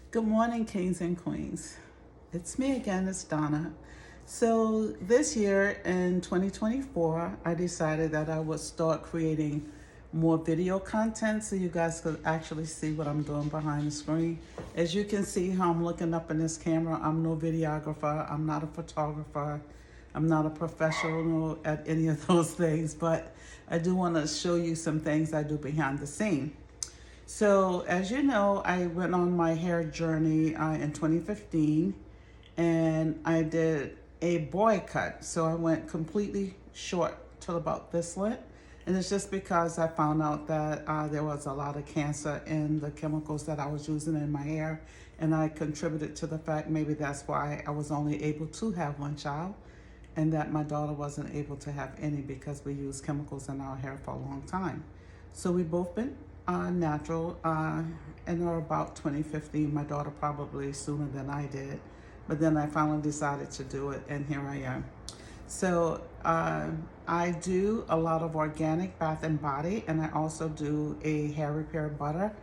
Good morning, kings and queens. It's me again, it's Donna. So, this year in 2024, I decided that I would start creating more video content so you guys could actually see what I'm doing behind the screen. As you can see how I'm looking up in this camera, I'm no videographer, I'm not a photographer, I'm not a professional at any of those things, but I do want to show you some things I do behind the scene. So, as you know, I went on my hair journey in 2015 and I did a boy cut. So, I went completely short till about this length. And it's just because I found out that there was a lot of cancer in the chemicals that I was using in my hair. And I contributed to the fact maybe that's why I was only able to have one child and that my daughter wasn't able to have any because we used chemicals in our hair for a long time. So we both been natural in or about 2015. My daughter probably sooner than I did, but then I finally decided to do it, and here I am. So I do a lot of organic bath and body, and I also do a hair repair butter.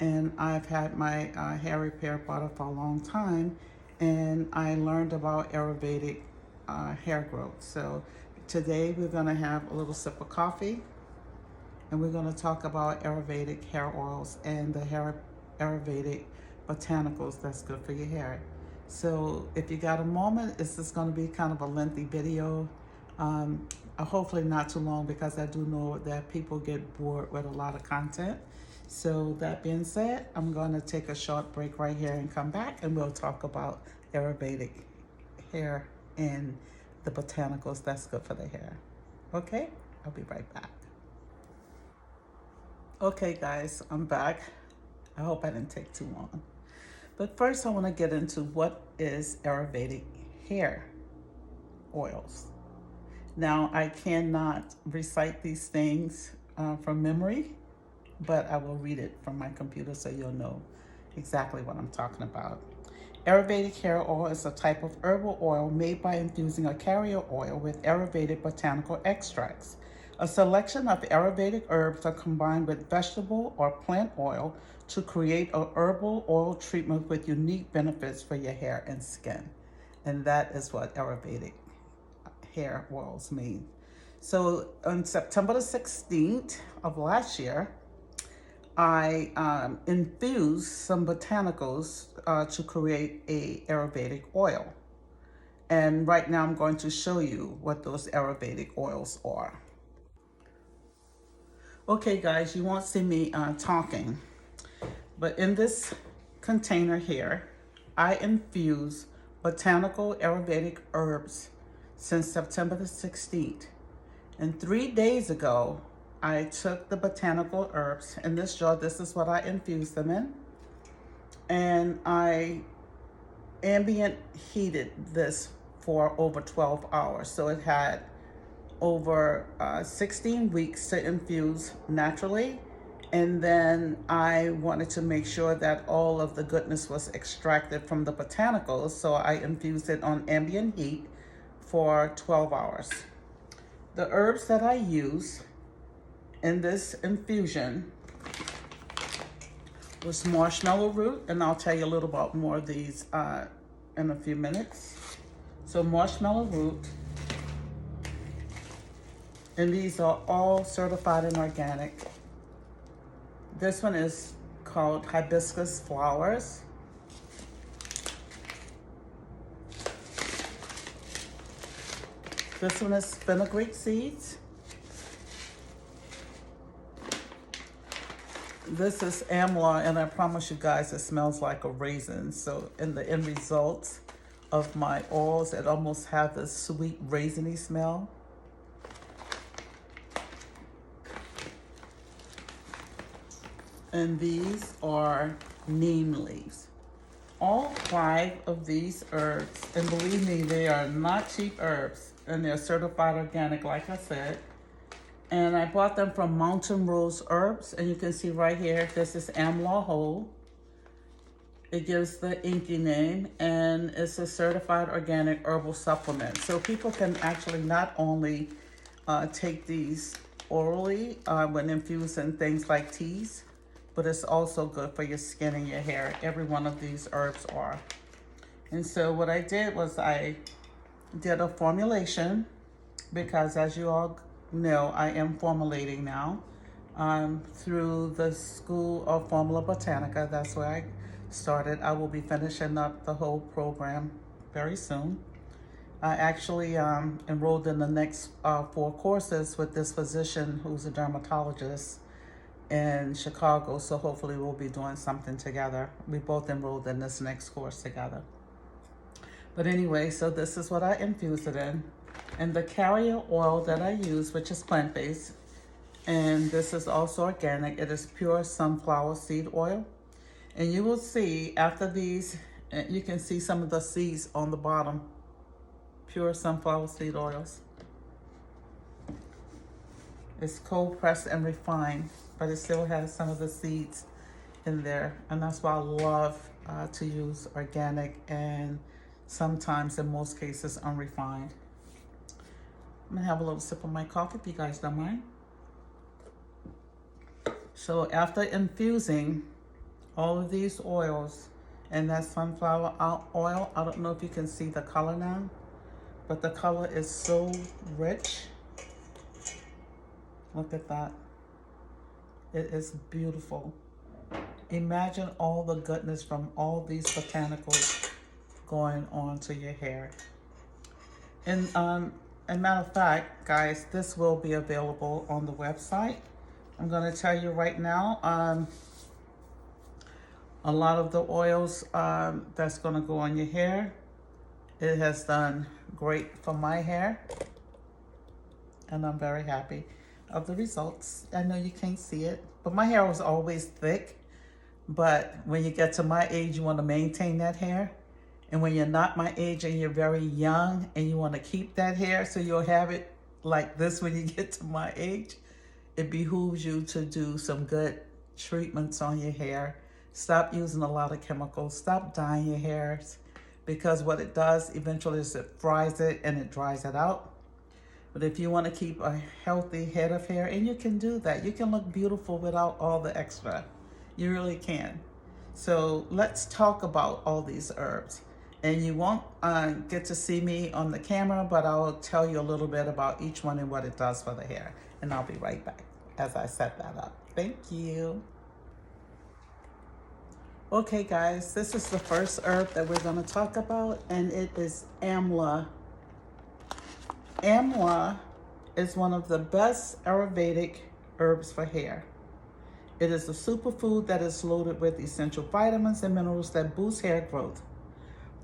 And I've had my hair repair butter for a long time, and I learned about Ayurvedic hair growth. So today we're gonna have a little sip of coffee and we're going to talk about Ayurvedic hair oils and the Ayurvedic botanicals that's good for your hair. So if you got a moment, this is going to be kind of a lengthy video. Hopefully not too long because I do know that people get bored with a lot of content. So that being said, I'm going to take a short break right here and come back and we'll talk about Ayurvedic hair and the botanicals that's good for the hair. Okay, I'll be right back. Okay, guys, I'm back. I hope I didn't take too long. But first, I want to get into what is Ayurvedic hair oils. Now, I cannot recite these things from memory, but I will read it from my computer so you'll know exactly what I'm talking about. Ayurvedic hair oil is a type of herbal oil made by infusing a carrier oil with Ayurvedic botanical extracts. A selection of Ayurvedic herbs are combined with vegetable or plant oil to create a herbal oil treatment with unique benefits for your hair and skin. And that is what Ayurvedic hair oils mean. So on September the 16th of last year, I infused some botanicals to create a Ayurvedic oil. And right now I'm going to show you what those Ayurvedic oils are. Okay, guys, you won't see me talking, but in this container here, I infuse botanical Ayurvedic herbs since September the 16th. And 3 days ago, I took the botanical herbs in this jar. This is what I infused them in. And I ambient heated this for over 12 hours. So it had over 16 weeks to infuse naturally. And then I wanted to make sure that all of the goodness was extracted from the botanicals. So I infused it on ambient heat for 12 hours. The herbs that I use in this infusion was marshmallow root, and I'll tell you a little about more of these in a few minutes. So marshmallow root, and these are all certified and organic. This one is called hibiscus flowers. This one is fenugreek seeds. This is amla, and I promise you guys it smells like a raisin. So in the end result of my oils, it almost have this sweet raisiny smell. And these are neem leaves. All 5 of these herbs, and believe me, they are not cheap herbs, and they're certified organic, like I said. And I bought them from Mountain Rose Herbs, and you can see right here, this is Amla Whole. It gives the inky name, and it's a certified organic herbal supplement. So people can actually not only take these orally when infused in things like teas, but it's also good for your skin and your hair. Every one of these herbs are. And so what I did was I did a formulation, because as you all know, I am formulating now through the School of Formula Botanica. That's where I started. I will be finishing up the whole program very soon. I actually enrolled in the next 4 courses with this physician who's a dermatologist in Chicago, so hopefully we'll be doing something together. We both enrolled in this next course together. But anyway, so this is what I infuse it in. And the carrier oil that I use, which is plant-based, and this is also organic, it is pure sunflower seed oil. And you will see after these, you can see some of the seeds on the bottom. Pure sunflower seed oils. It's cold pressed and refined, but it still has some of the seeds in there. And that's why I love to use organic and sometimes, in most cases, unrefined. I'm gonna have a little sip of my coffee if you guys don't mind. So after infusing all of these oils and that sunflower oil, I don't know if you can see the color now, but the color is so rich. Look at that. It is beautiful. Imagine all the goodness from all these botanicals going on to your hair. And as a matter of fact, guys, this will be available on the website. I'm going to tell you right now, a lot of the oils that's going to go on your hair, it has done great for my hair, and I'm very happy of the results. I know you can't see it, but my hair was always thick, but when you get to my age, you want to maintain that hair. And when you're not my age and you're very young and you want to keep that hair so you'll have it like this when you get to my age, it behooves you to do some good treatments on your hair. Stop using a lot of chemicals. Stop dyeing your hairs, because what it does eventually is it fries it and it dries it out. But if you want to keep a healthy head of hair, and you can do that, you can look beautiful without all the extra. You really can. So let's talk about all these herbs. And you won't get to see me on the camera, but I'll tell you a little bit about each one and what it does for the hair. And I'll be right back as I set that up. Thank you. Okay, guys, this is the first herb that we're going to talk about, and it is amla. Amla is one of the best Ayurvedic herbs for hair. It is a superfood that is loaded with essential vitamins and minerals that boost hair growth,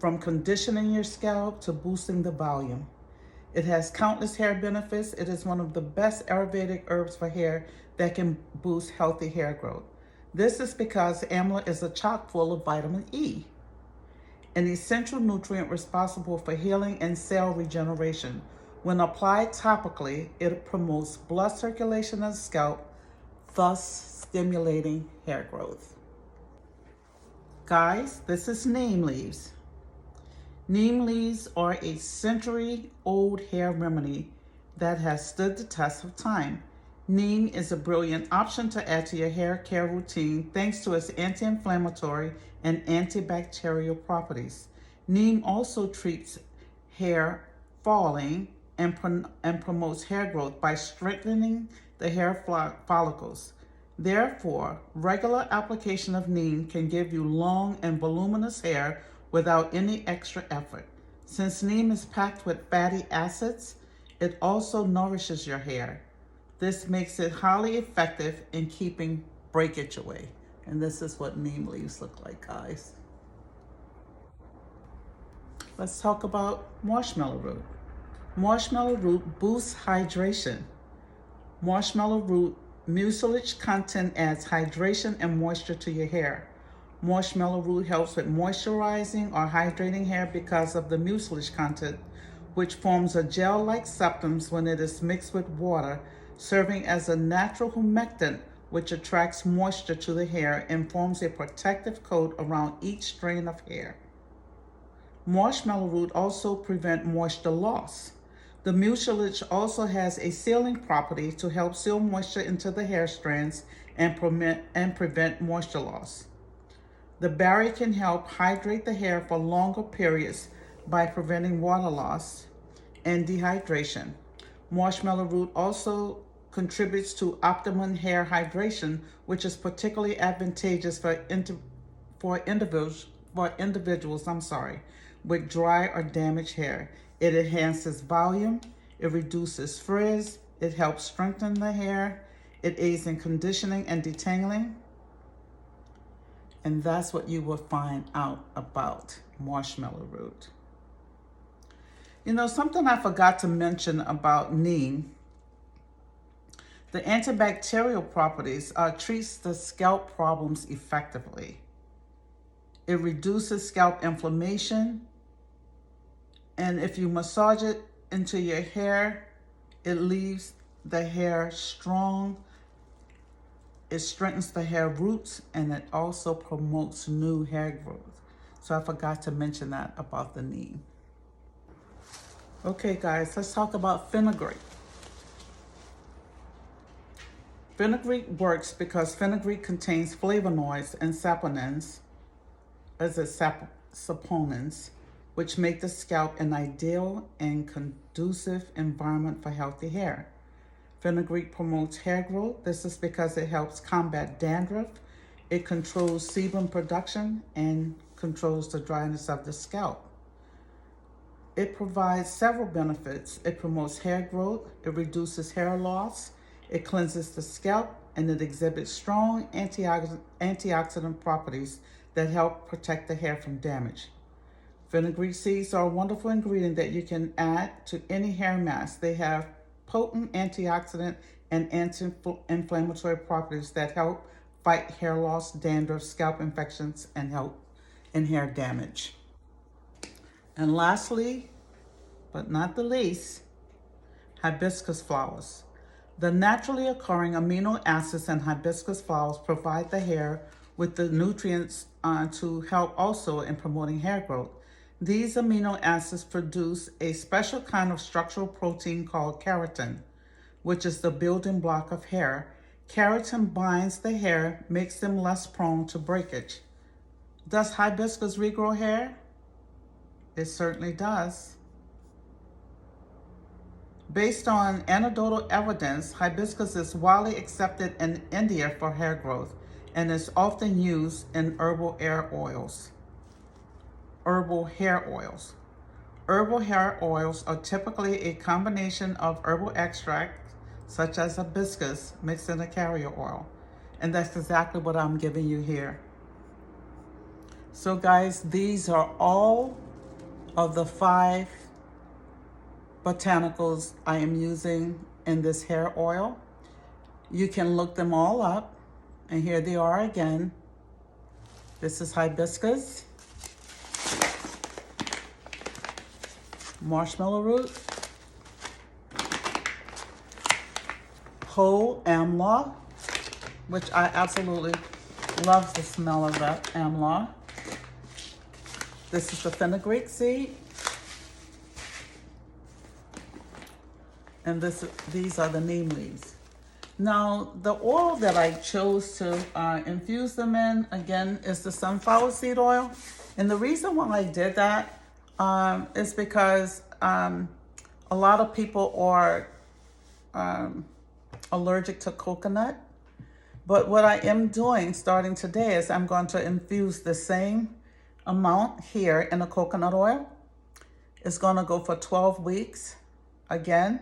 from conditioning your scalp to boosting the volume. It has countless hair benefits. It is one of the best Ayurvedic herbs for hair that can boost healthy hair growth. This is because amla is chock full of vitamin E, an essential nutrient responsible for healing and cell regeneration. When applied topically, it promotes blood circulation in the scalp, thus stimulating hair growth. Guys, this is neem leaves. Neem leaves are a century-old hair remedy that has stood the test of time. Neem is a brilliant option to add to your hair care routine thanks to its anti-inflammatory and antibacterial properties. Neem also treats hair falling and promotes hair growth by strengthening the hair follicles. Therefore, regular application of neem can give you long and voluminous hair without any extra effort. Since neem is packed with fatty acids, it also nourishes your hair. This makes it highly effective in keeping breakage away. And this is what neem leaves look like, guys. Let's talk about marshmallow root. Marshmallow root boosts hydration. Marshmallow root mucilage content adds hydration and moisture to your hair. Marshmallow root helps with moisturizing or hydrating hair because of the mucilage content, which forms a gel-like substance when it is mixed with water, serving as a natural humectant which attracts moisture to the hair and forms a protective coat around each strand of hair. Marshmallow root also prevents moisture loss. The mucilage also has a sealing property to help seal moisture into the hair strands and prevent moisture loss. The berry can help hydrate the hair for longer periods by preventing water loss and dehydration. Marshmallow root also contributes to optimum hair hydration, which is particularly advantageous for individuals with dry or damaged hair. It enhances volume, it reduces frizz, it helps strengthen the hair, it aids in conditioning and detangling. And that's what you will find out about marshmallow root. You know, something I forgot to mention about neem, the antibacterial properties treats the scalp problems effectively. It reduces scalp inflammation, and if you massage it into your hair, it leaves the hair strong. It strengthens the hair roots, and it also promotes new hair growth. So I forgot to mention that about the neem. Okay guys, let's talk about fenugreek. Fenugreek works because fenugreek contains flavonoids and saponins, saponins, which make the scalp an ideal and conducive environment for healthy hair. Fenugreek promotes hair growth. This is because it helps combat dandruff. It controls sebum production and controls the dryness of the scalp. It provides several benefits. It promotes hair growth, it reduces hair loss, it cleanses the scalp, and it exhibits strong antioxidant properties that help protect the hair from damage. Fenugreek seeds are a wonderful ingredient that you can add to any hair mask. They have potent antioxidant and anti-inflammatory properties that help fight hair loss, dandruff, scalp infections, and help in hair damage. And lastly, but not the least, hibiscus flowers. The naturally occurring amino acids in hibiscus flowers provide the hair with the nutrients to help also in promoting hair growth. These amino acids produce a special kind of structural protein called keratin, which is the building block of hair. Keratin binds the hair, makes them less prone to breakage. Does hibiscus regrow hair? It certainly does. Based on anecdotal evidence, hibiscus is widely accepted in India for hair growth and is often used in herbal hair oils. Herbal hair oils are typically a combination of herbal extracts, such as hibiscus, mixed in a carrier oil. And that's exactly what I'm giving you here. So guys, these are all of the 5 botanicals I am using in this hair oil. You can look them all up, and here they are again. This is hibiscus, marshmallow root, whole amla, which I absolutely love the smell of that amla. This is the fenugreek seed. And these are the neem leaves. Now, the oil that I chose to infuse them in, again, is the sunflower seed oil. And the reason why I did that is because a lot of people are allergic to coconut. But what I am doing starting today is I'm going to infuse the same amount here in the coconut oil. It's going to go for 12 weeks. Again,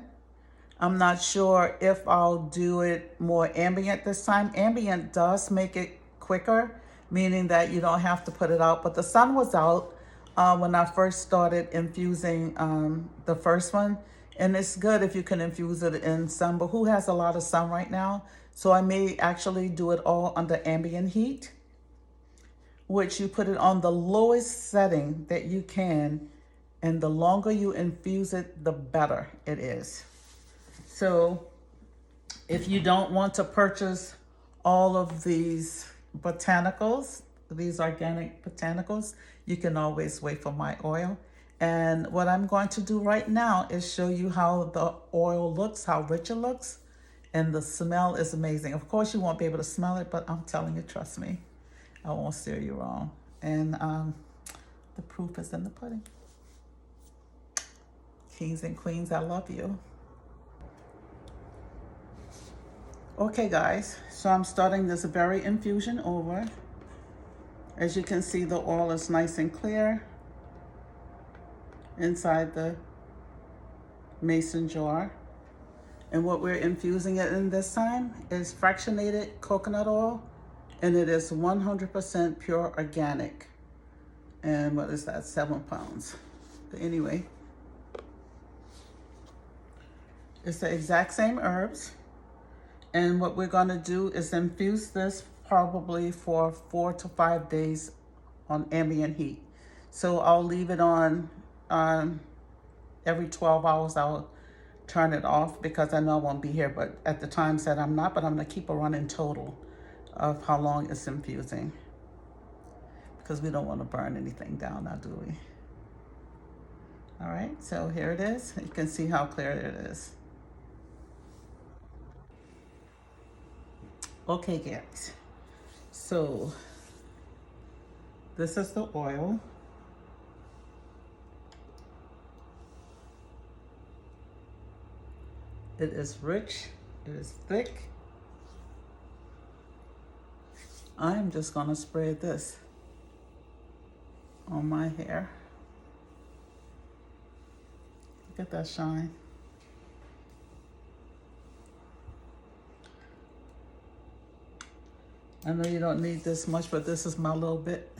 I'm not sure if I'll do it more ambient this time. Ambient does make it quicker, meaning that you don't have to put it out. But the sun was out when I first started infusing the first one. And it's good if you can infuse it in sun, but who has a lot of sun right now? So I may actually do it all under ambient heat, which you put it on the lowest setting that you can. And the longer you infuse it, the better it is. So if you don't want to purchase all of these botanicals, these organic botanicals, you can always wait for my oil. And what I'm going to do right now is show you how the oil looks, how rich it looks. And the smell is amazing. Of course, you won't be able to smell it, but I'm telling you, trust me, I won't steer you wrong. And the proof is in the pudding. Kings and queens, I love you. Okay, guys, so I'm starting this berry infusion over. As you can see, the oil is nice and clear inside the mason jar. And what we're infusing it in this time is fractionated coconut oil, and it is 100% pure organic. And what is that, 7 pounds. But anyway, it's the exact same herbs. And what we're gonna do is infuse this probably for 4 to 5 days on ambient heat. So I'll leave it on every 12 hours. I'll turn it off because I know I won't be here, but at the times that I'm not, but I'm gonna keep a running total of how long it's infusing, because we don't want to burn anything down now, do we? All right, so here it is. You can see how clear it is. Okay, guys, so this is the oil. It is rich, it is thick. I'm just gonna spray this on my hair. Look at that shine. I know you don't need this much, but this is my little bit.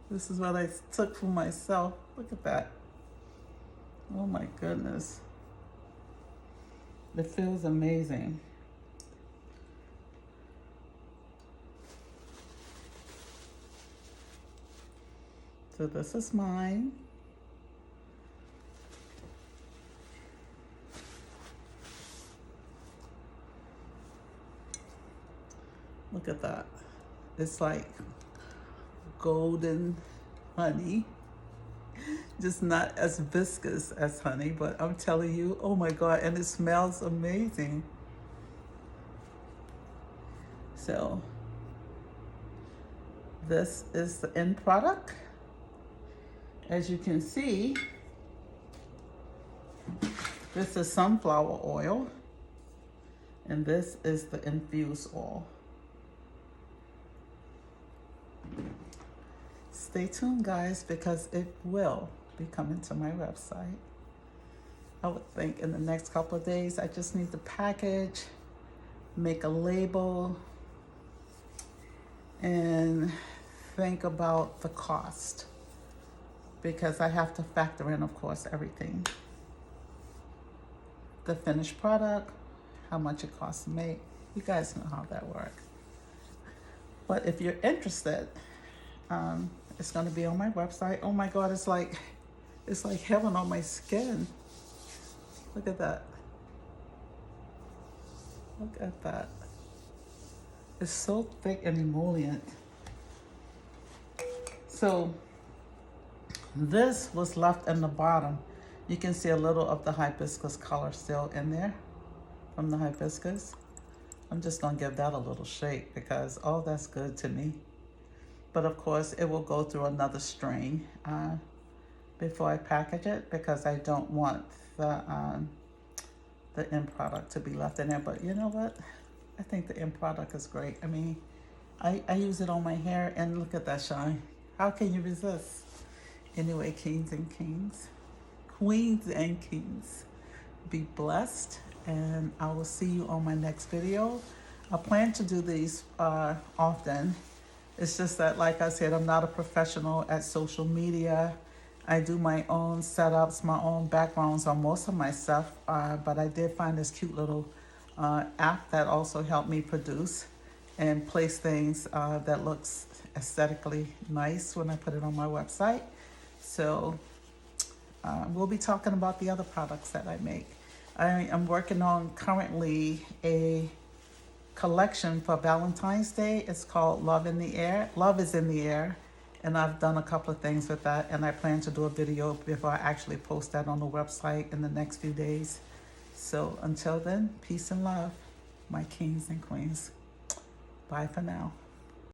This is what I took for myself. Look at that. Oh my goodness. It feels amazing. So this is mine. Look at that. It's like golden honey. Just not as viscous as honey, but I'm telling you, oh my God, and it smells amazing. So this is the end product. As you can see, this is sunflower oil, and this is the infused oil. Stay tuned, guys, because it will be coming to my website. I would think in the next couple of days. I just need to package, make a label, and think about the cost, because I have to factor in, of course, everything. The finished product, how much it costs to make. You guys know how that works. But if you're interested, it's gonna be on my website. Oh my God, it's like heaven on my skin. Look at that. Look at that. It's so thick and emollient. So this was left in the bottom. You can see a little of the hibiscus color still in there from the hibiscus. I'm just gonna give that a little shake because all that's good to me. But of course, it will go through another strain before I package it, because I don't want the end product to be left in there. But you know what? I think the end product is great. I mean, I use it on my hair, and look at that shine. How can you resist? Anyway, kings and kings, queens and kings, be blessed, and I will see you on my next video. I plan to do these often. It's just that, like I said, I'm not a professional at social media. I do my own setups, my own backgrounds on most of my stuff, but I did find this cute little app that also helped me produce and place things that looks aesthetically nice when I put it on my website. So we'll be talking about the other products that I make. I am working on currently a collection for Valentine's Day. It's called Love in the Air. Love is in the air. And I've done a couple of things with that, and I plan to do a video before I actually post that on the website in the next few days. So until then, peace and love, my kings and queens. Bye for now.